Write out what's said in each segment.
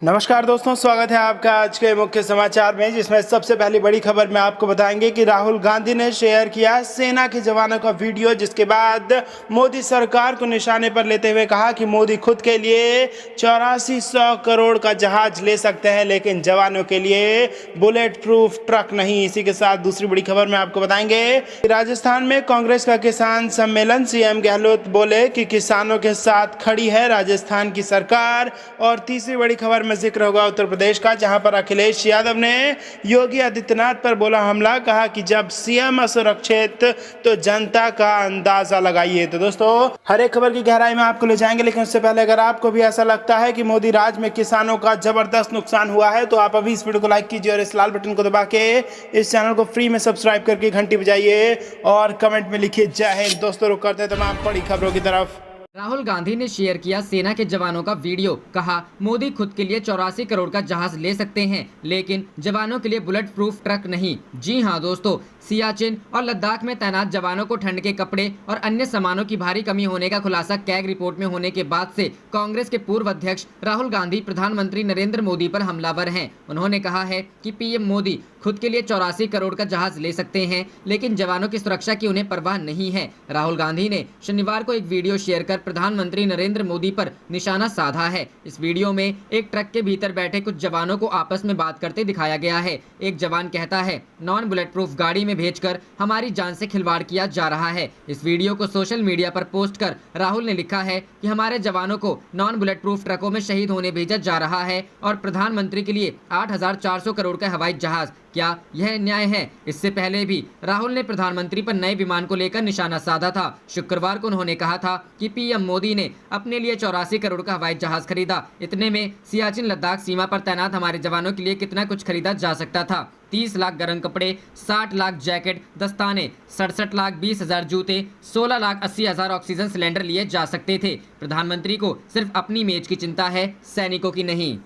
नमस्कार दोस्तों, स्वागत है आपका आज के मुख्य समाचार में, जिसमें सबसे पहली बड़ी खबर में आपको बताएंगे कि राहुल गांधी ने शेयर किया सेना के जवानों का वीडियो, जिसके बाद मोदी सरकार को निशाने पर लेते हुए कहा कि मोदी खुद के लिए 8400 करोड़ का जहाज ले सकते हैं, लेकिन जवानों के लिए बुलेट प्रूफ ट्रक नहीं। इसी के साथ दूसरी बड़ी खबर में आपको बताएंगे कि राजस्थान में कांग्रेस का किसान सम्मेलन, सीएम गहलोत बोले कि किसानों के साथ खड़ी है राजस्थान की सरकार। और तीसरी बड़ी खबर में जिक्र होगा उत्तर प्रदेश का, जहां पर अखिलेश यादव ने योगी आदित्यनाथ पर बोला हमला, कहा कि जब सीएम असुरक्षित तो जनता का अंदाजा लगाइए। तो दोस्तों, हर एक खबर की गहराई में आपको ले जाएंगे, लेकिन उससे पहले अगर आपको भी ऐसा लगता है कि मोदी राज में किसानों का जबरदस्त नुकसान हुआ है, तो आप अभी इस वीडियो को लाइक कीजिए और इस लाल बटन को दबा के इस चैनल को फ्री में सब्सक्राइब करके घंटी बजाइए और कमेंट में लिखिए जय हिंद। दोस्तों, रुक करते हैं तमाम बड़ी खबरों की तरफ। राहुल गांधी ने शेयर किया सेना के जवानों का वीडियो, कहा मोदी खुद के लिए 84 करोड़ का जहाज ले सकते हैं, लेकिन जवानों के लिए बुलेट प्रूफ ट्रक नहीं। जी हां दोस्तों, सियाचिन और लद्दाख में तैनात जवानों को ठंड के कपड़े और अन्य सामानों की भारी कमी होने का खुलासा कैग रिपोर्ट में होने के बाद से कांग्रेस के पूर्व अध्यक्ष राहुल गांधी प्रधानमंत्री नरेंद्र मोदी पर हमलावर हैं। उन्होंने कहा है कि पीएम मोदी खुद के लिए 84 करोड़ का जहाज ले सकते हैं, लेकिन जवानों की सुरक्षा की उन्हें परवाह नहीं है। राहुल गांधी ने शनिवार को एक वीडियो शेयर कर प्रधानमंत्री नरेंद्र मोदी पर निशाना साधा है। इस वीडियो में एक ट्रक के भीतर बैठे कुछ जवानों को आपस में बात करते दिखाया गया है। एक जवान कहता है, नॉन बुलेट प्रूफ गाड़ी में भेजकर हमारी जान से खिलवाड़ किया जा रहा है। इस वीडियो को सोशल मीडिया पर पोस्ट कर राहुल ने लिखा है कि हमारे जवानों को नॉन बुलेट प्रूफ ट्रकों में शहीद होने भेजा जा रहा है और प्रधानमंत्री के लिए 8400 करोड़ का हवाई जहाज, क्या यह न्याय है? इससे पहले भी राहुल ने प्रधानमंत्री पर नए विमान को लेकर निशाना साधा था। शुक्रवार को उन्होंने कहा था कि पीएम मोदी ने अपने लिए 84 करोड़ का हवाई जहाज खरीदा। इतने में सियाचिन लद्दाख सीमा पर तैनात हमारे जवानों के लिए कितना कुछ खरीदा जा सकता था। 30 लाख गर्म कपड़े, 60 लाख जैकेट, दस्ताने, 67 लाख 20,000 जूते, 16 लाख 80,000 ऑक्सीजन सिलेंडर लिए जा सकते थे। प्रधानमंत्री को सिर्फ अपनी इमेज की चिंता है, सैनिकों की नहीं।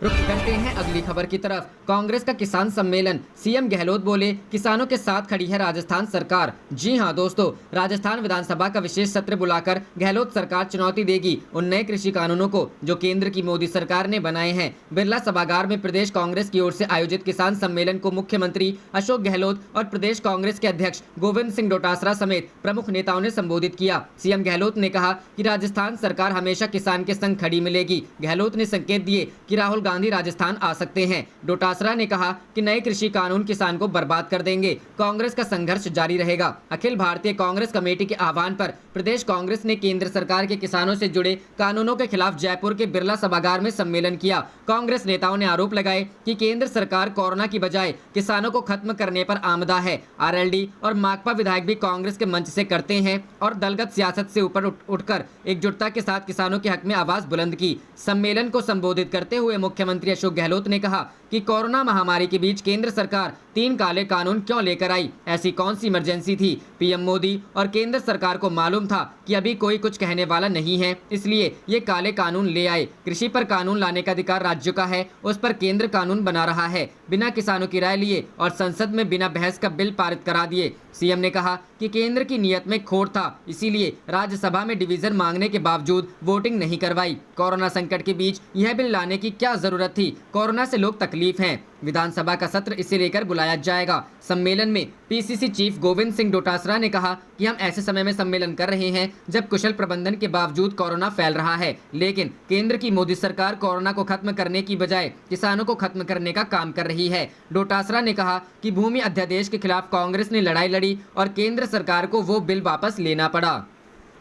रुक करते हैं अगली खबर की तरफ। कांग्रेस का किसान सम्मेलन, सीएम गहलोत बोले किसानों के साथ खड़ी है राजस्थान सरकार। जी हां दोस्तों, राजस्थान विधानसभा का विशेष सत्र बुलाकर गहलोत सरकार चुनौती देगी उन नए कृषि कानूनों को जो केंद्र की मोदी सरकार ने बनाए हैं। बिरला सभागार में प्रदेश कांग्रेस की ओर से आयोजित किसान सम्मेलन को मुख्यमंत्री अशोक गहलोत और प्रदेश कांग्रेस के अध्यक्ष गोविंद सिंह डोटासरा समेत प्रमुख नेताओं ने संबोधित किया। सीएम गहलोत ने कहा कि राजस्थान सरकार हमेशा किसान के संग खड़ी मिलेगी। गहलोत ने संकेत दिए कि राहुल गांधी राजस्थान आ सकते हैं। डोटासरा ने कहा कि नए कृषि कानून किसान को बर्बाद कर देंगे। कांग्रेस का संघर्ष जारी रहेगा। अखिल भारतीय कांग्रेस कमेटी के आह्वान पर प्रदेश कांग्रेस ने केंद्र सरकार के किसानों से जुड़े कानूनों के खिलाफ जयपुर के बिरला सभागार में सम्मेलन किया। कांग्रेस नेताओं ने आरोप लगाए कि केंद्र सरकार कोरोना की बजाय किसानों को खत्म करने पर आमदा है। आरएलडी और माकपा विधायक भी कांग्रेस के मंच से करते हैं और दलगत सियासत से ऊपर उठकर एकजुटता के साथ किसानों के हक में आवाज बुलंद की। सम्मेलन को संबोधित करते हुए मुख्यमंत्री अशोक गहलोत ने कहा कि कोरोना महामारी के बीच केंद्र सरकार 3 काले कानून क्यों लेकर आई? ऐसी कौन सी इमरजेंसी थी? पीएम मोदी और केंद्र सरकार को मालूम था कि अभी कोई कुछ कहने वाला नहीं है, इसलिए ये काले कानून ले आए। कृषि पर कानून लाने का अधिकार राज्यों का है, उस पर केंद्र कानून बना रहा है। बिना किसानों की राय लिए और संसद में बिना बहस का बिल पारित करा दिए। सीएम ने कहा कि केंद्र की नीयत में खोट था, इसीलिए राज्यसभा में डिवीजन मांगने के बावजूद वोटिंग नहीं करवाई। कोरोना संकट के बीच यह बिल लाने की क्या जरूरत थी? कोरोना से लोग तकलीफ हैं। विधानसभा का सत्र इसे लेकर बुलाया जाएगा। सम्मेलन में पीसीसी चीफ गोविंद सिंह डोटासरा ने कहा कि हम ऐसे समय में सम्मेलन कर रहे हैं जब कुशल प्रबंधन के बावजूद कोरोना फैल रहा है, लेकिन केंद्र की मोदी सरकार कोरोना को खत्म करने की बजाय किसानों को खत्म करने का काम कर रही है। डोटासरा ने कहा कि भूमि अध्यादेश के खिलाफ कांग्रेस ने लड़ाई लड़ी और केंद्र सरकार को वो बिल वापस लेना पड़ा।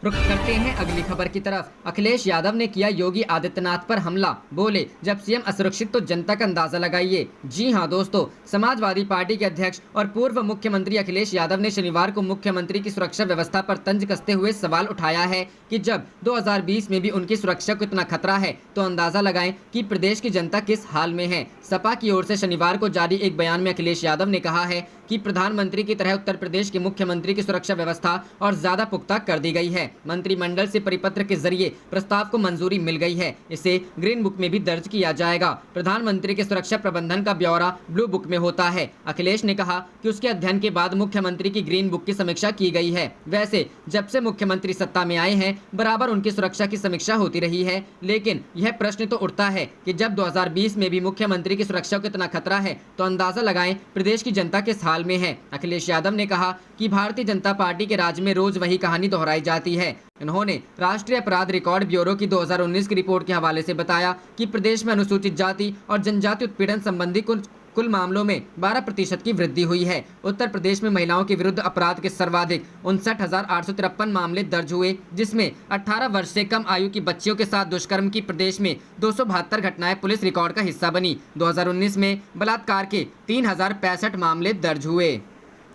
रुक करते हैं अगली खबर की तरफ। अखिलेश यादव ने किया योगी आदित्यनाथ पर हमला, बोले जब सीएम असुरक्षित तो जनता का अंदाजा लगाइए। जी हां दोस्तों, समाजवादी पार्टी के अध्यक्ष और पूर्व मुख्यमंत्री अखिलेश यादव ने शनिवार को मुख्यमंत्री की सुरक्षा व्यवस्था पर तंज कसते हुए सवाल उठाया है कि जब 2020 में भी उनकी सुरक्षा को इतना खतरा है तो अंदाजा लगाएं कि प्रदेश की जनता किस हाल में है। सपा की ओर से शनिवार को जारी एक बयान में अखिलेश यादव ने कहा है कि प्रधानमंत्री की तरह उत्तर प्रदेश के मुख्यमंत्री की सुरक्षा व्यवस्था और ज्यादा पुख्ता कर दी गई है। मंत्रिमंडल से परिपत्र के जरिए प्रस्ताव को मंजूरी मिल गई है। इसे ग्रीन बुक में भी दर्ज किया जाएगा। प्रधानमंत्री के सुरक्षा प्रबंधन का ब्यौरा ब्लू बुक में होता है। अखिलेश ने कहा कि उसके अध्ययन के बाद मुख्यमंत्री की ग्रीन बुक की समीक्षा की गई है। वैसे जब से मुख्यमंत्री सत्ता में आए हैं बराबर उनकी सुरक्षा की समीक्षा होती रही है, लेकिन यह प्रश्न तो उठता है कि जब 2020 में भी मुख्यमंत्री की सुरक्षा को इतना खतरा है तो अंदाजा लगाएं प्रदेश की जनता किस हाल में है। अखिलेश यादव ने कहा कि भारतीय जनता पार्टी के राज में रोज वही कहानी दोहराई जाती है। उन्होंने राष्ट्रीय अपराध रिकॉर्ड ब्यूरो की 2019 की रिपोर्ट के हवाले से बताया कि प्रदेश में अनुसूचित जाति और जनजाति उत्पीड़न संबंधी कुल मामलों में 12% की वृद्धि हुई है। उत्तर प्रदेश में महिलाओं के विरुद्ध अपराध के सर्वाधिक 59,853 मामले दर्ज हुए, जिसमें 18 वर्ष से कम आयु की बच्चियों के साथ दुष्कर्म की प्रदेश में 272 घटनाएं पुलिस रिकॉर्ड का हिस्सा बनी। 2019 में बलात्कार के 3065 मामले दर्ज हुए।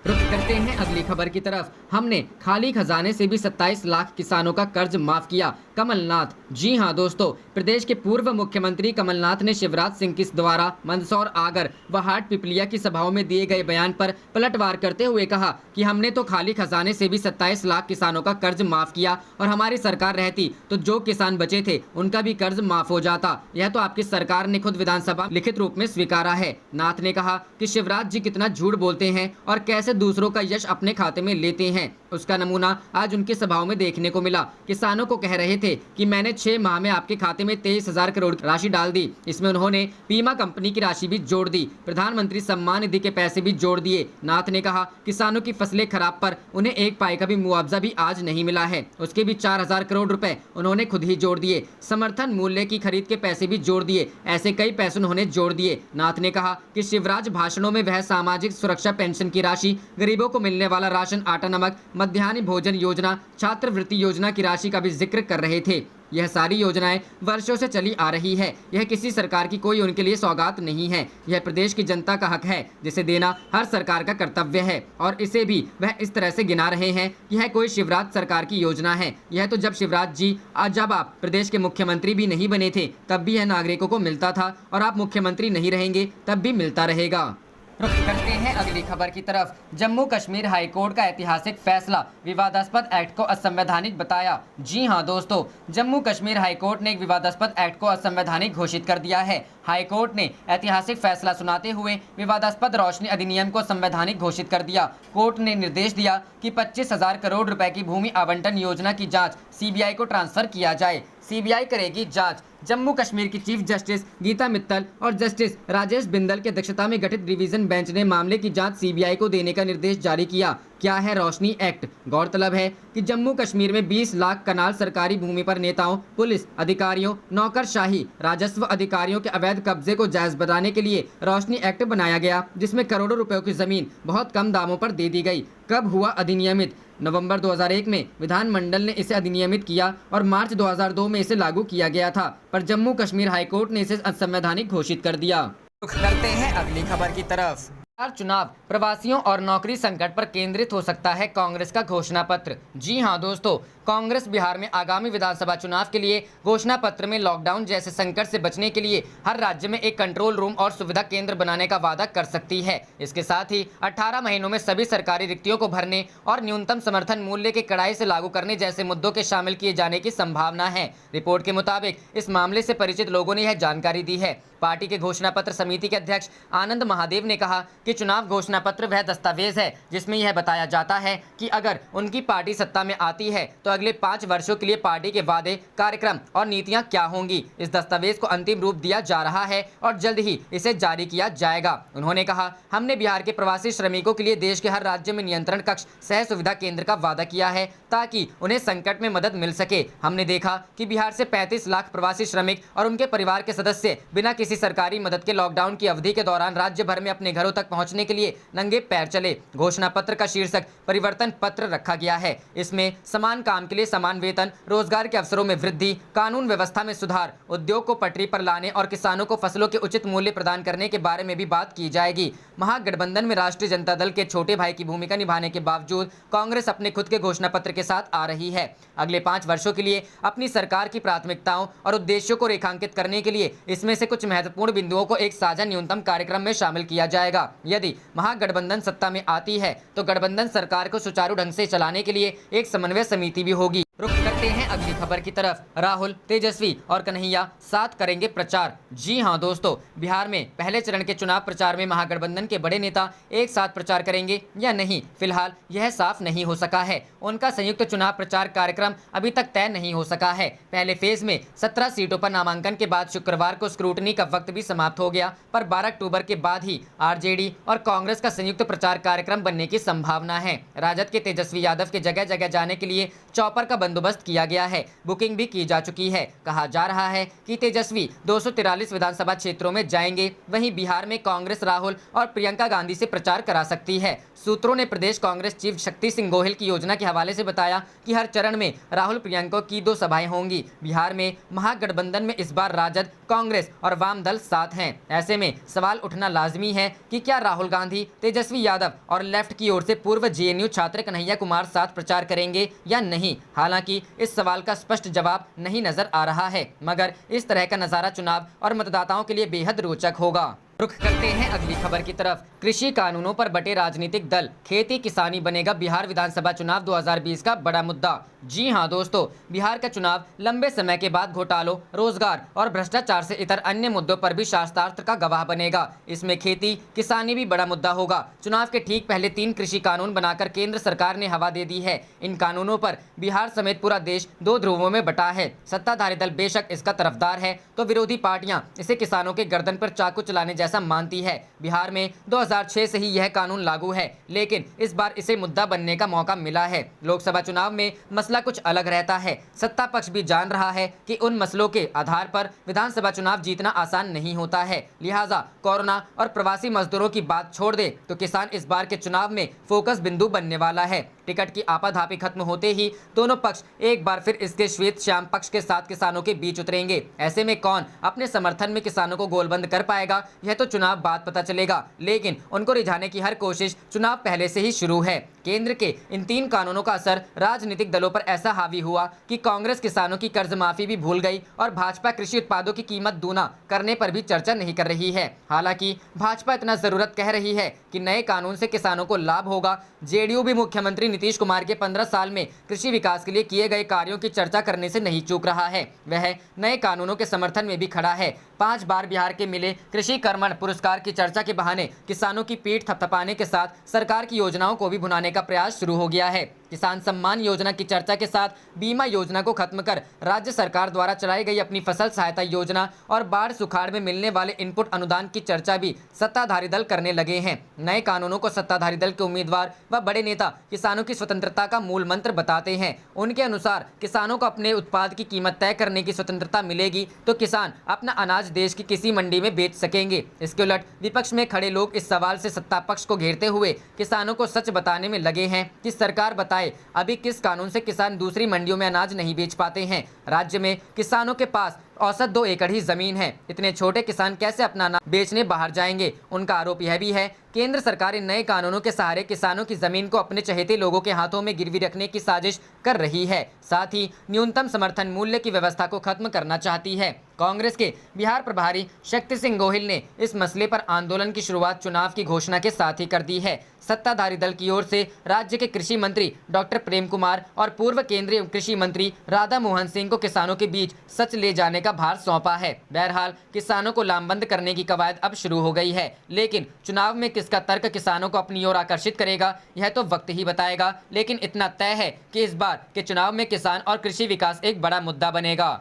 रुख करते हैं अगली खबर की तरफ। हमने खाली खजाने से भी 27 लाख किसानों का कर्ज माफ किया, कमलनाथ। जी हां दोस्तों, प्रदेश के पूर्व मुख्यमंत्री कमलनाथ ने शिवराज सिंह के द्वारा मंदसौर, आगर व हाट पिपलिया की सभाओं में दिए गए बयान पर पलटवार करते हुए कहा कि हमने तो खाली खजाने से भी 27 लाख किसानों का कर्ज माफ किया और हमारी सरकार रहती तो जो किसान बचे थे उनका भी कर्ज माफ हो जाता। यह तो आपकी सरकार ने खुद विधानसभा लिखित रूप में स्वीकारा है। नाथ ने कहा कि शिवराज जी कितना झूठ बोलते हैं और कैसे दूसरों का यश अपने खाते में लेते हैं, उसका नमूना आज उनकी सभाओं में देखने को मिला। किसानों को कह रहे थे कि मैंने 6 माह में आपके खाते में 23,000 करोड़ राशि डाल दी। इसमें उन्होंने बीमा कंपनी की राशि भी जोड़ दी, प्रधानमंत्री सम्मान निधि के पैसे भी जोड़ दिए। नाथ ने कहा किसानों की फसलें खराब पर उन्हें 1 पाई का भी मुआवजा भी आज नहीं मिला है, उसके भी 4,000 करोड़ रुपए उन्होंने खुद ही जोड़ दिए। समर्थन मूल्य की खरीद के पैसे भी जोड़ दिए, ऐसे कई पैसे उन्होंने जोड़ दिए। नाथ ने कहा कि शिवराज भाषणों में वह सामाजिक सुरक्षा पेंशन की राशि, गरीबों को मिलने वाला राशन, आटा नमक, मध्याह्न भोजन योजना, छात्रवृत्ति योजना की राशि का भी जिक्र कर रहे थे। यह सारी योजनाएं वर्षों से चली आ रही है। यह किसी सरकार की कोई उनके लिए सौगात नहीं है, यह प्रदेश की जनता का हक है जिसे देना हर सरकार का कर्तव्य है। और इसे भी वह इस तरह से गिना रहे हैं कि यह कोई शिवराज सरकार की योजना है। यह तो जब शिवराज जी जब आप प्रदेश के मुख्यमंत्री भी नहीं बने थे तब भी यह नागरिकों को मिलता था और आप मुख्यमंत्री नहीं रहेंगे तब भी मिलता रहेगा। रुख करते हैं अगली खबर की तरफ। जम्मू कश्मीर हाईकोर्ट का ऐतिहासिक फैसला, विवादास्पद एक्ट को असंवैधानिक बताया। जी हां दोस्तों, जम्मू कश्मीर हाईकोर्ट ने एक विवादास्पद एक्ट को असंवैधानिक घोषित कर दिया है। हाईकोर्ट ने ऐतिहासिक फैसला सुनाते हुए विवादास्पद रोशनी अधिनियम को संवैधानिक घोषित कर दिया। कोर्ट ने निर्देश दिया कि 25,000 करोड़ रुपए की भूमि आवंटन योजना की जांच सीबीआई को ट्रांसफर किया जाए। सीबीआई करेगी जांच। जम्मू कश्मीर की चीफ जस्टिस गीता मित्तल और जस्टिस राजेश बिंदल की अध्यक्षता में गठित डिवीजन बेंच ने मामले की जांच सीबीआई को देने का निर्देश जारी किया। क्या है रोशनी एक्ट? गौरतलब है कि जम्मू कश्मीर में 20 लाख कनाल सरकारी भूमि पर नेताओं, पुलिस अधिकारियों, नौकरशाही, राजस्व अधिकारियों के अवैध कब्जे को जायज बनाने के लिए रोशनी एक्ट बनाया गया, जिसमें करोड़ों रुपयों की जमीन बहुत कम दामों पर दे दी गई। कब हुआ अधिनियमित? नवंबर 2001 में विधानमंडल ने इसे अधिनियमित किया और मार्च 2002 में इसे लागू किया गया था, पर जम्मू कश्मीर हाईकोर्ट ने इसे असंवैधानिक घोषित कर दिया। करते हैं अगली खबर की तरफ। चुनाव, प्रवासियों और नौकरी संकट पर केंद्रित हो सकता है कांग्रेस का घोषणा पत्र। जी हां दोस्तों, कांग्रेस बिहार में आगामी विधानसभा चुनाव के लिए घोषणा पत्र में लॉकडाउन जैसे संकट से बचने के लिए हर राज्य में एक कंट्रोल रूम और सुविधा केंद्र बनाने का वादा कर सकती है। इसके साथ ही 18 महीनों में सभी सरकारी रिक्तियों को भरने और न्यूनतम समर्थन मूल्य के कड़ाई से लागू करने जैसे मुद्दों के शामिल किए जाने की संभावना है। रिपोर्ट के मुताबिक इस मामले से परिचित लोगों ने यह जानकारी दी है। पार्टी के घोषणा पत्र समिति के अध्यक्ष आनंद महादेव ने कहा कि चुनाव घोषणा पत्र वह दस्तावेज है जिसमें यह बताया जाता है कि अगर उनकी पार्टी सत्ता में आती है तो अगले 5 वर्षों के लिए पार्टी के वादे, कार्यक्रम और नीतियां क्या होंगी। इस दस्तावेज को अंतिम रूप दिया जा रहा है और जल्द ही इसे जारी किया जाएगा। उन्होंने कहा, हमने बिहार के प्रवासी श्रमिकों के लिए देश के हर राज्य में नियंत्रण कक्ष, सह सुविधा केंद्र का वादा किया है ताकि उन्हें संकट में मदद मिल सके। हमने देखा कि बिहार से 35 लाख प्रवासी श्रमिक और उनके परिवार के सदस्य बिना किसी सरकारी मदद के लॉकडाउन की अवधि के दौरान राज्य भर में अपने घरों तक पहुंचने के लिए नंगे पैर चले। घोषणा पत्र का शीर्षक परिवर्तन पत्र रखा गया है। इसमें समान काम के लिए समान वेतन, रोजगार के अवसरों में वृद्धि, कानून व्यवस्था में सुधार, उद्योग को पटरी पर लाने और किसानों को फसलों के उचित मूल्य प्रदान करने के बारे में भी बात की जाएगी। महागठबंधन में राष्ट्रीय जनता दल के छोटे भाई की भूमिका निभाने के बावजूद कांग्रेस अपने खुद के घोषणा पत्र के साथ आ रही है। अगले 5 वर्षों के लिए अपनी सरकार की प्राथमिकताओं और उद्देश्यों को रेखांकित करने के लिए इसमें से कुछ महत्वपूर्ण बिंदुओं को एक साझा न्यूनतम कार्यक्रम में शामिल किया जाएगा। यदि महागठबंधन सत्ता में आती है तो गठबंधन सरकार को सुचारू ढंग से चलाने के लिए एक समन्वय समिति भी होगी। रुख करते हैं अगली खबर की तरफ। राहुल, तेजस्वी और कन्हैया साथ करेंगे प्रचार। जी हां दोस्तों, बिहार में पहले चरण के चुनाव प्रचार में महागठबंधन के बड़े नेता एक साथ प्रचार करेंगे या नहीं, फिलहाल यह साफ नहीं हो सका है। उनका संयुक्त चुनाव प्रचार कार्यक्रम अभी तक तय नहीं हो सका है। पहले फेज में 17 सीटों पर नामांकन के बाद शुक्रवार को स्क्रूटनी का वक्त भी समाप्त हो गया, पर 12 अक्टूबर के बाद ही आरजेडी और कांग्रेस का संयुक्त प्रचार कार्यक्रम बनने की संभावना है। राजद के तेजस्वी यादव के जगह जगह जाने के लिए चौपर का बंदोबस्त किया गया है, बुकिंग भी की जा चुकी है। कहा जा रहा है कि तेजस्वी 243 विधानसभा क्षेत्रों में जाएंगे। वहीं बिहार में कांग्रेस राहुल और प्रियंका गांधी से प्रचार करा सकती है। सूत्रों ने प्रदेश कांग्रेस चीफ शक्ति सिंह गोहिल की योजना के हवाले से बताया कि हर चरण में राहुल प्रियंका की 2 सभाएं होंगी। बिहार में महागठबंधन में इस बार राजद, कांग्रेस और वाम दल साथ हैं। ऐसे में सवाल उठना लाजमी है कि क्या राहुल गांधी, तेजस्वी यादव और लेफ्ट की ओर से पूर्व जेएनयू छात्र कन्हैया कुमार साथ प्रचार करेंगे या नहीं। हालांकि इस सवाल का स्पष्ट जवाब नहीं नजर आ रहा है, मगर इस तरह का नजारा चुनाव और मतदाताओं के लिए बेहद रोचक होगा। रुख करते हैं अगली खबर की तरफ। कृषि कानूनों पर बटे राजनीतिक दल, खेती किसानी बनेगा बिहार विधानसभा चुनाव 2020 का बड़ा मुद्दा। जी हां दोस्तों, बिहार का चुनाव लंबे समय के बाद घोटालों, रोजगार और भ्रष्टाचार से इतर अन्य मुद्दों पर भी शास्त्रार्थ का गवाह बनेगा। इसमें खेती किसानी भी बड़ा मुद्दा होगा। चुनाव के ठीक पहले 3 कृषि कानून बनाकर केंद्र सरकार ने हवा दे दी है। इन कानूनों पर बिहार समेत पूरा देश 2 ध्रुवों में बटा है। सत्ताधारी दल बेशक इसका तरफदार है तो विरोधी पार्टियां इसे किसानों के गर्दन पर चाकू चलाने जैसा मानती है। बिहार में 2006 से ही यह कानून लागू है, लेकिन इस बार इसे मुद्दा बनने का मौका मिला है। लोकसभा चुनाव में मसला कुछ अलग रहता है। सत्ता पक्ष भी जान रहा है कि उन मसलों के आधार पर विधानसभा चुनाव जीतना आसान नहीं होता है। लिहाजा कोरोना और प्रवासी मजदूरों की बात छोड़ दे तो किसान इस बार के चुनाव में फोकस बिंदु बनने वाला है। टिकट की आपाधापी खत्म होते ही दोनों पक्ष एक बार फिर इसके श्वेत श्याम पक्ष के साथ किसानों के बीच उतरेंगे। ऐसे में कौन अपने समर्थन में किसानों को गोलबंद कर पाएगा, यह तो चुनाव बाद पता चलेगा, लेकिन उनको रिझाने की हर कोशिश चुनाव पहले से ही शुरू है। केंद्र के इन 3 कानूनों का असर राजनीतिक दलों पर ऐसा हावी हुआ कि कांग्रेस किसानों की कर्ज माफी भी भूल गई और भाजपा कृषि उत्पादों की कीमत दूना करने पर भी चर्चा नहीं कर रही है। हालांकि भाजपा इतना जरूरत कह रही है कि नए कानून से किसानों को लाभ होगा। जेडीयू भी मुख्यमंत्री नीतीश कुमार के 15 साल में कृषि विकास के लिए किए गए कार्यों की चर्चा करने से नहीं चूक रहा है। वह नए कानूनों के समर्थन में भी खड़ा है। 5 बार बिहार के मिले कृषि कर्मण पुरस्कार की चर्चा के बहाने किसानों की पीठ थपथपाने के साथ सरकार की योजनाओं को भी भुनाने का प्रयास शुरू हो गया है। किसान सम्मान योजना की चर्चा के साथ बीमा योजना को खत्म कर राज्य सरकार द्वारा चलाई गई अपनी फसल सहायता योजना और बाढ़ सुखाड़ में मिलने वाले इनपुट अनुदान की चर्चा भी सत्ताधारी दल करने लगे हैं। नए कानूनों को सत्ताधारी दल के उम्मीदवार व बड़े नेता किसानों की स्वतंत्रता का मूल मंत्र बताते हैं। उनके अनुसार किसानों को अपने उत्पाद की कीमत तय करने की स्वतंत्रता मिलेगी तो किसान अपना अनाज देश की किसी मंडी में बेच सकेंगे। इसके उलट विपक्ष में खड़े लोग इस सवाल से सत्ता पक्ष को घेरते हुए किसानों को सच बताने में लगे हैं कि सरकार बताए अभी किस कानून से किसान दूसरी मंडियों में अनाज नहीं बेच पाते हैं। राज्य में किसानों के पास औसत 2 एकड़ ही जमीन है। इतने छोटे किसान कैसे अपना अनाज बेचने बाहर जाएंगे। उनका आरोप यह भी है केंद्र सरकार इन नए कानूनों के सहारे किसानों की जमीन को अपने चहेते लोगों के हाथों में गिरवी रखने की साजिश कर रही है। साथ ही न्यूनतम समर्थन मूल्य की व्यवस्था को खत्म करना चाहती है। कांग्रेस के बिहार प्रभारी शक्ति सिंह गोहिल ने इस मसले पर आंदोलन की शुरुआत चुनाव की घोषणा के साथ ही कर दी है। सत्ताधारी दल की ओर से राज्य के कृषि मंत्री डॉक्टर प्रेम कुमार और पूर्व केंद्रीय कृषि मंत्री राधा मोहन सिंह को किसानों के बीच सच ले जाने का भार सौंपा है। बहरहाल किसानों को लामबंद करने की कवायद अब शुरू हो गई है, लेकिन चुनाव में किसका तर्क किसानों को अपनी ओर आकर्षित करेगा यह तो वक्त ही बताएगा। लेकिन इतना तय है कि इस बार के चुनाव में किसान और कृषि विकास एक बड़ा मुद्दा बनेगा।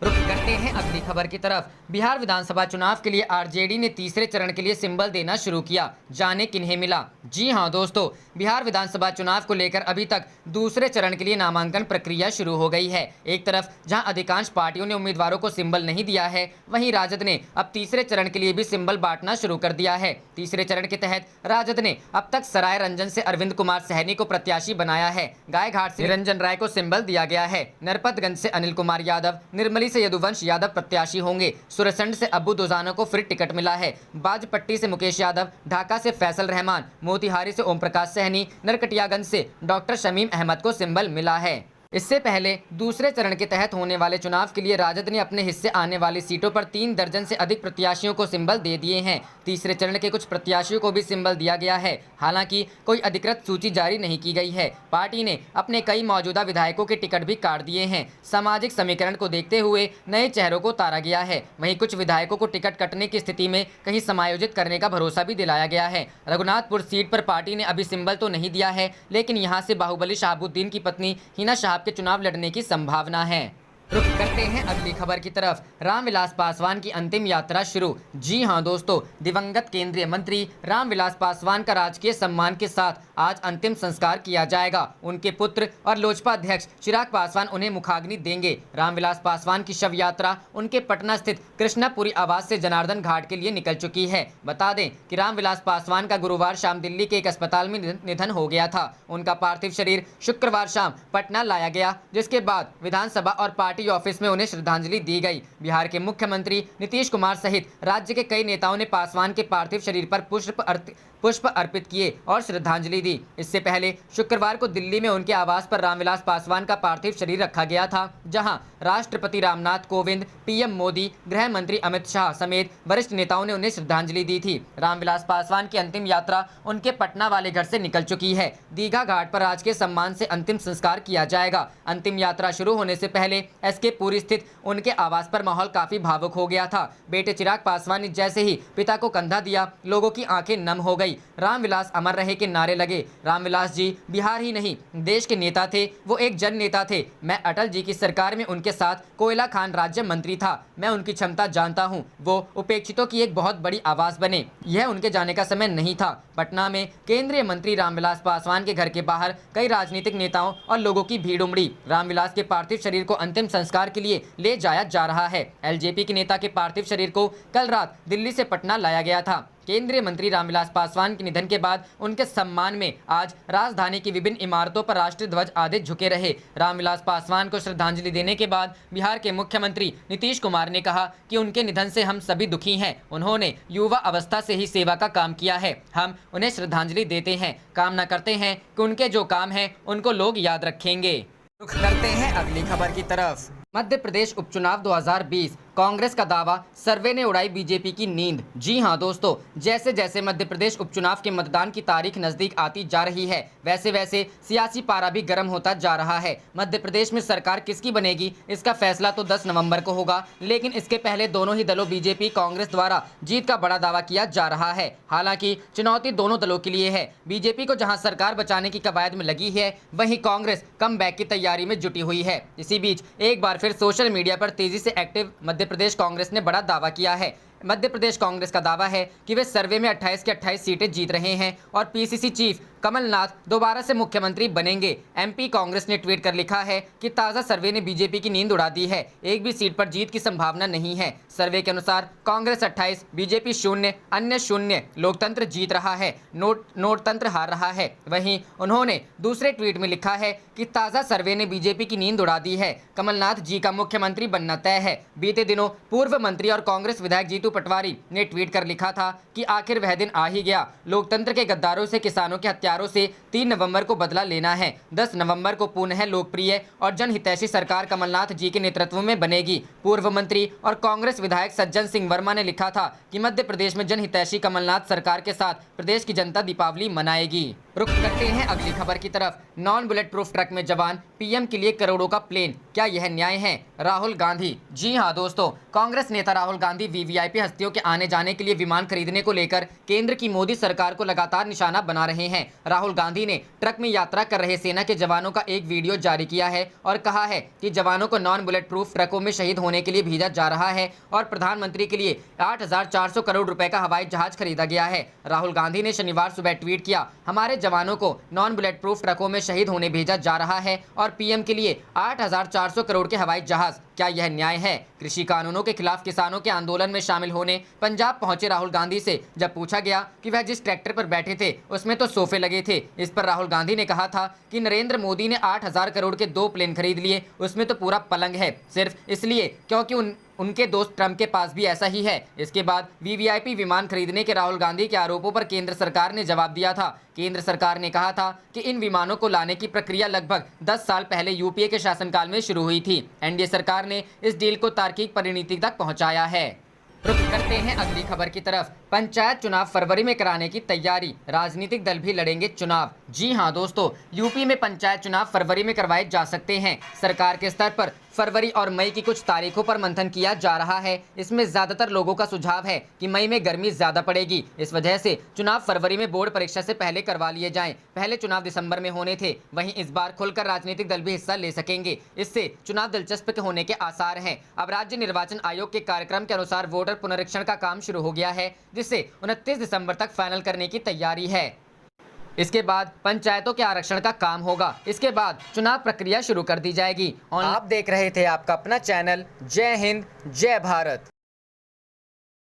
रुख करते हैं अगली खबर की तरफ। बिहार विधानसभा चुनाव के लिए आरजेडी ने तीसरे चरण के लिए सिंबल देना शुरू किया, जाने किन्हें मिला। जी हां दोस्तों, बिहार विधानसभा चुनाव को लेकर अभी तक दूसरे चरण के लिए नामांकन प्रक्रिया शुरू हो गई है। एक तरफ जहां अधिकांश पार्टियों ने उम्मीदवारों को सिंबल नहीं दिया है, वहीं राजद ने अब तीसरे चरण के लिए भी सिंबल बांटना शुरू कर दिया है। तीसरे चरण के तहत राजद ने अब तक सराय रंजन से अरविंद कुमार सहनी को प्रत्याशी बनाया है। गायघाट से निरंजन राय को सिंबल दिया गया है। नरपतगंज से अनिल कुमार यादव, निर्मली से यदुवंश यादव प्रत्याशी होंगे। सुरसंड से अब्बू दोजाना को फिर टिकट मिला है। बाजपट्टी से मुकेश यादव, ढाका से फैसल रहमान, मोतिहारी से ओम प्रकाश सहनी, नरकटियागंज से डॉक्टर शमीम अहमद को सिंबल मिला है। इससे पहले दूसरे चरण के तहत होने वाले चुनाव के लिए राजद ने अपने हिस्से आने वाली सीटों पर 3 दर्जन से अधिक प्रत्याशियों को सिंबल दे दिए हैं। तीसरे चरण के कुछ प्रत्याशियों को भी सिंबल दिया गया है। हालांकि कोई अधिकृत सूची जारी नहीं की गई है। पार्टी ने अपने कई मौजूदा विधायकों के टिकट भी काट दिए हैं। सामाजिक समीकरण को देखते हुए नए चेहरों को उतारा गया है। वहीं कुछ विधायकों को टिकट कटने की स्थिति में कहीं समायोजित करने का भरोसा भी दिलाया गया है। रघुनाथपुर सीट पर पार्टी ने अभी सिंबल तो नहीं दिया है, लेकिन यहां से बाहुबली शहाबुद्दीन की पत्नी हिना शहाब के चुनाव लड़ने की संभावना है। रुख करते हैं अगली खबर की तरफ। रामविलास पासवान की अंतिम यात्रा शुरू। जी हां दोस्तों, दिवंगत केंद्रीय मंत्री रामविलास पासवान का राजकीय सम्मान के साथ आज अंतिम संस्कार किया जाएगा। उनके पुत्र और लोजपा अध्यक्ष चिराग पासवान उन्हें मुखाग्नि देंगे। रामविलास पासवान की शव यात्रा उनके पटना स्थित कृष्णापुरी आवास से जनार्दन घाट के लिए निकल चुकी है। बता दें कि रामविलास पासवान का गुरुवार शाम दिल्ली के एक अस्पताल में निधन हो गया था। उनका पार्थिव शरीर शुक्रवार शाम पटना लाया गया, जिसके बाद विधानसभा और पार्टी ऑफिस में उन्हें श्रद्धांजलि दी गई। बिहार के मुख्यमंत्री नीतीश कुमार सहित राज्य के कई नेताओं ने पासवान के पार्थिव शरीर पर पुष्प अर्पित किए और श्रद्धांजलि दी। इससे पहले शुक्रवार को दिल्ली में उनके आवास पर रामविलास पासवान का पार्थिव शरीर रखा गया था, जहां राष्ट्रपति रामनाथ कोविंद, पीएम मोदी, गृह मंत्री अमित शाह समेत वरिष्ठ नेताओं ने उन्हें श्रद्धांजलि दी थी। रामविलास पासवान की अंतिम यात्रा उनके पटना वाले घर से निकल चुकी है। दीघा घाट पर राजकीय सम्मान से अंतिम संस्कार किया जाएगा। अंतिम यात्रा शुरू होने से पहले एसके पुरी स्थित उनके आवास पर माहौल काफी भावुक हो गया था। बेटे चिराग पासवान ने जैसे ही पिता को कंधा दिया, लोगों की आंखें नम हो गई। रामविलास अमर रहे के नारे लगे। रामविलास जी बिहार ही नहीं, देश के नेता थे। वो एक जन नेता थे। मैं अटल जी की सरकार में उनके साथ कोयला खान राज्य मंत्री था। मैं उनकी क्षमता जानता हूं। वो उपेक्षितों की एक बहुत बड़ी आवाज बने। यह उनके जाने का समय नहीं था। पटना में केंद्रीय मंत्री रामविलास पासवान के घर के बाहर कई राजनीतिक नेताओं और लोगों की भीड़ उमड़ी। रामविलास के पार्थिव शरीर को अंतिम संस्कार के लिए ले जाया जा रहा है। एलजेपी के नेता के पार्थिव शरीर को कल रात दिल्ली से पटना लाया गया था। केंद्रीय मंत्री रामविलास पासवान के निधन के बाद उनके सम्मान में आज राजधानी की विभिन्न इमारतों पर राष्ट्रीय ध्वज आधे झुके रहे। रामविलास पासवान को श्रद्धांजलि देने के बाद बिहार के मुख्यमंत्री नीतीश कुमार ने कहा कि उनके निधन से हम सभी दुखी हैं। उन्होंने युवा अवस्था से ही सेवा का काम किया है। हम उन्हें श्रद्धांजलि देते हैं। कामना करते हैं कि उनके जो काम है उनको लोग याद रखेंगे। रुख करते हैं अगली खबर की तरफ। मध्य प्रदेश उपचुनाव 2020, कांग्रेस का दावा, सर्वे ने उड़ाई बीजेपी की नींद। जी हां दोस्तों, जैसे जैसे मध्य प्रदेश उपचुनाव के मतदान की तारीख नजदीक आती जा रही है, वैसे वैसे सियासी पारा भी गर्म होता जा रहा है। मध्य प्रदेश में सरकार किसकी बनेगी, इसका फैसला तो 10 नवंबर को होगा, लेकिन इसके पहले दोनों ही दलों बीजेपी कांग्रेस द्वारा जीत का बड़ा दावा किया जा रहा है। हालांकि चुनौती दोनों दलों के लिए है। बीजेपी को जहां सरकार बचाने की कवायद में लगी है, वहीं कांग्रेस कमबैक की तैयारी में जुटी हुई है। इसी बीच एक बार फिर सोशल मीडिया पर तेजी से एक्टिव मध्य प्रदेश कांग्रेस ने बड़ा दावा किया है। मध्य प्रदेश कांग्रेस का दावा है कि वे सर्वे में 28 की 28 सीटें जीत रहे हैं और पीसीसी चीफ कमलनाथ दोबारा से मुख्यमंत्री बनेंगे। एमपी कांग्रेस ने ट्वीट कर लिखा है कि ताज़ा सर्वे ने बीजेपी की नींद उड़ा दी है। एक भी सीट पर जीत की संभावना नहीं है। सर्वे के अनुसार कांग्रेस 28, बीजेपी 0, अन्य 0, लोकतंत्र जीत रहा है, नोटतंत्र हार रहा है। वहीं उन्होंने दूसरे ट्वीट में लिखा है कि ताज़ा सर्वे ने बीजेपी की नींद उड़ा दी है। कमलनाथ जी का मुख्यमंत्री बनना तय है। बीते दिनों पूर्व मंत्री और कांग्रेस विधायक जीतू पटवारी ने ट्वीट कर लिखा था कि आखिर वह दिन आ ही गया। लोकतंत्र के गद्दारों से, किसानों के हत्यारों से 3 नवंबर को बदला लेना है। 10 नवंबर को पुनः लोकप्रिय और जनहितैषी सरकार कमलनाथ जी के नेतृत्व में बनेगी। पूर्व मंत्री और कांग्रेस विधायक सज्जन सिंह वर्मा ने लिखा था कि मध्य प्रदेश में जनहितैषी कमलनाथ सरकार के साथ प्रदेश की जनता दीपावली मनाएगी। रुख करते हैं अगली खबर की तरफ। नॉन बुलेट प्रूफ ट्रक में जवान, पीएम के लिए करोड़ों का प्लेन, क्या यह न्याय है? राहुल गांधी। जी हां दोस्तों, कांग्रेस नेता राहुल गांधी वीवीआईपी हस्तियों के आने जाने के लिए विमान खरीदने को लेकर केंद्र की मोदी सरकार को लगातार निशाना बना रहे हैं। राहुल गांधी ने ट्रक में यात्रा कर रहे सेना के जवानों का एक वीडियो जारी किया है और कहा है कि जवानों को नॉन बुलेट प्रूफ ट्रकों में शहीद होने के लिए भेजा जा रहा है और प्रधानमंत्री के लिए 8,400 करोड़ रुपए का हवाई जहाज खरीदा गया है। राहुल गांधी ने शनिवार सुबह ट्वीट किया, हमारे जवानों को नॉन बुलेट प्रूफ ट्रकों में शहीद होने भेजा जा रहा है और पीएम के लिए 8,400 करोड़ के हवाई जहाज। क्या यह न्याय है? कृषि कानूनों के खिलाफ किसानों के आंदोलन में शामिल होने पंजाब पहुंचे राहुल गांधी से जब पूछा गया कि वह जिस ट्रैक्टर पर बैठे थे उसमें तो सोफे लगे थे, इस पर राहुल गांधी ने कहा था कि नरेंद्र मोदी ने 8,000 करोड़ के 2 प्लेन खरीद लिए, उसमें तो पूरा पलंग है, सिर्फ इसलिए क्योंकि उनके दोस्त ट्रंप के पास भी ऐसा ही है। इसके बाद वीवीआईपी विमान खरीदने के राहुल गांधी के आरोपों पर केंद्र सरकार ने जवाब दिया था। केंद्र सरकार ने कहा था कि इन विमानों को लाने की प्रक्रिया लगभग 10 साल पहले यूपीए के शासनकाल में शुरू हुई थी। एनडीए सरकार ने इस डील को तार्किक परिणति तक पहुंचाया है। रुक करते हैं अगली खबर की तरफ। पंचायत चुनाव फरवरी में कराने की तैयारी, राजनीतिक दल भी लड़ेंगे चुनाव। जी हां दोस्तों, यूपी में पंचायत चुनाव फरवरी में करवाए जा सकते हैं। सरकार के स्तर पर फरवरी और मई की कुछ तारीखों पर मंथन किया जा रहा है। इसमें ज्यादातर लोगों का सुझाव है कि मई में गर्मी ज्यादा पड़ेगी, इस वजह से चुनाव फरवरी में बोर्ड परीक्षा से पहले करवा लिए जाएं। पहले चुनाव दिसंबर में होने थे, वहीं इस बार खुलकर राजनीतिक दल भी हिस्सा ले सकेंगे। इससे चुनाव दिलचस्प होने के आसार हैं। अब राज्य निर्वाचन आयोग के कार्यक्रम के अनुसार वोटर पुनरीक्षण का काम शुरू हो गया है, जिसे 29 दिसंबर तक फाइनल करने की तैयारी है। इसके बाद पंचायतों के आरक्षण का काम होगा। इसके बाद चुनाव प्रक्रिया शुरू कर दी जाएगी। और आप देख रहे थे आपका अपना चैनल जय हिंद जय भारत।